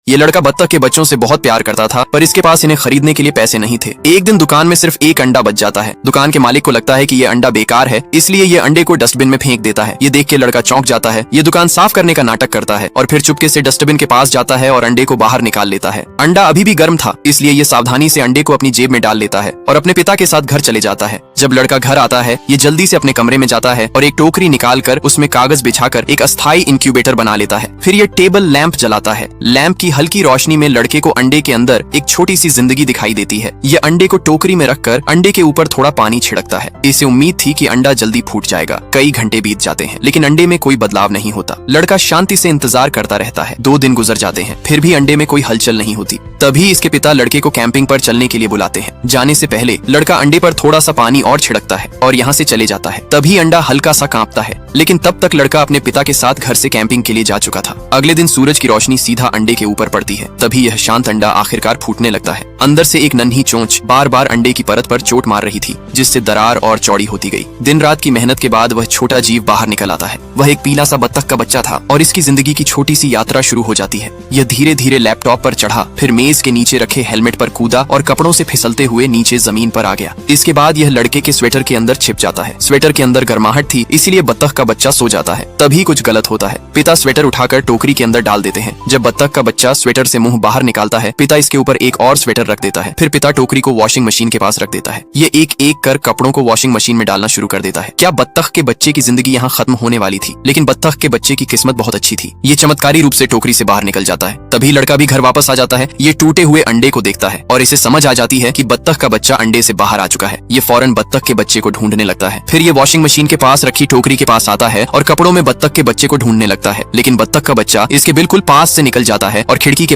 ये लड़का बत्तख के बच्चों से बहुत प्यार करता था, पर इसके पास इन्हें खरीदने के लिए पैसे नहीं थे। एक दिन दुकान में सिर्फ एक अंडा बच जाता है। दुकान के मालिक को लगता है कि ये अंडा बेकार है, इसलिए ये अंडे को डस्टबिन में फेंक देता है। ये देख के लड़का चौंक जाता है। ये दुकान साफ करने का नाटक करता है और फिर चुपके से डस्टबिन के पास जाता है और अंडे को बाहर निकाल लेता है। अंडा अभी भी गर्म था, इसलिए ये सावधानी से अंडे को अपनी जेब में डाल लेता है और अपने पिता के साथ घर चले जाता है। जब लड़का घर आता है, ये जल्दी से अपने कमरे में जाता है और एक टोकरी निकाल कर उसमें कागज बिछाकर एक अस्थायी इंक्यूबेटर बना लेता है। फिर ये टेबल लैंप जलाता है। लैंप की हल्की रोशनी में लड़के को अंडे के अंदर एक छोटी सी जिंदगी दिखाई देती है। ये अंडे को टोकरी में रखकर अंडे के ऊपर थोड़ा पानी छिड़कता है। इसे उम्मीद थी कि अंडा जल्दी फूट जाएगा। कई घंटे बीत जाते हैं, लेकिन अंडे में कोई बदलाव नहीं होता। लड़का शांति से इंतजार करता रहता है। 2 दिन गुजर जाते हैं, फिर भी अंडे में कोई हलचल नहीं होती। तभी इसके पिता लड़के को कैंपिंग पर चलने के लिए बुलाते हैं। जाने से पहले लड़का अंडे पर थोड़ा सा पानी और छिड़कता है और यहाँ से चले जाता है। तभी अंडा हल्का सा कांपता है, लेकिन तब तक लड़का अपने पिता के साथ घर से कैंपिंग के लिए जा चुका था। अगले दिन सूरज की रोशनी सीधा अंडे के ऊपर पड़ती है। तभी यह शांत अंडा आखिरकार फूटने लगता है। अंदर से एक नन्ही चोंच बार बार अंडे की परत पर चोट मार रही थी, जिससे दरार और चौड़ी होती गई। दिन रात की मेहनत के बाद वह छोटा जीव बाहर निकल आता है। वह एक पीला सा बत्तख का बच्चा था और इसकी जिंदगी की छोटी सी यात्रा शुरू हो जाती है। यह धीरे धीरे लैपटॉप पर चढ़ा, फिर मेज के नीचे रखे हेलमेट पर कूदा और कपड़ों से फिसलते हुए नीचे जमीन पर आ गया। इसके बाद यह लड़के के स्वेटर के अंदर छिप जाता है। स्वेटर के अंदर गर्माहट थी, इसीलिए बत्तख का बच्चा सो जाता है। तभी कुछ गलत होता है। पिता स्वेटर उठाकर टोकरी के अंदर डाल देते हैं। जब बत्तख का बच्चा स्वेटर से मुंह बाहर निकालता है, पिता इसके ऊपर एक और स्वेटर रख देता है। फिर पिता टोकरी को वॉशिंग मशीन के पास रख देता है। ये एक एक कर कपड़ों को वॉशिंग मशीन में डालना शुरू कर देता है। क्या बत्तख के बच्चे की जिंदगी यहाँ खत्म होने वाली थी? लेकिन बत्तख के बच्चे की किस्मत बहुत अच्छी थी। ये चमत्कारी रूप से टोकरी से बाहर निकल जाता है। तभी लड़का भी घर वापस आ जाता है। ये टूटे हुए अंडे को देखता है और इसे समझ आ जाती है कि बत्तख का बच्चा अंडे से बाहर आ चुका है। ये फौरन बत्तख के बच्चे को ढूंढने लगता है। फिर ये वॉशिंग मशीन के पास रखी टोकरी के पास आता है और कपड़ों में बत्तख के बच्चे को ढूंढने लगता है। लेकिन बत्तख का बच्चा इसके बिल्कुल पास से निकल जाता है और खिड़की के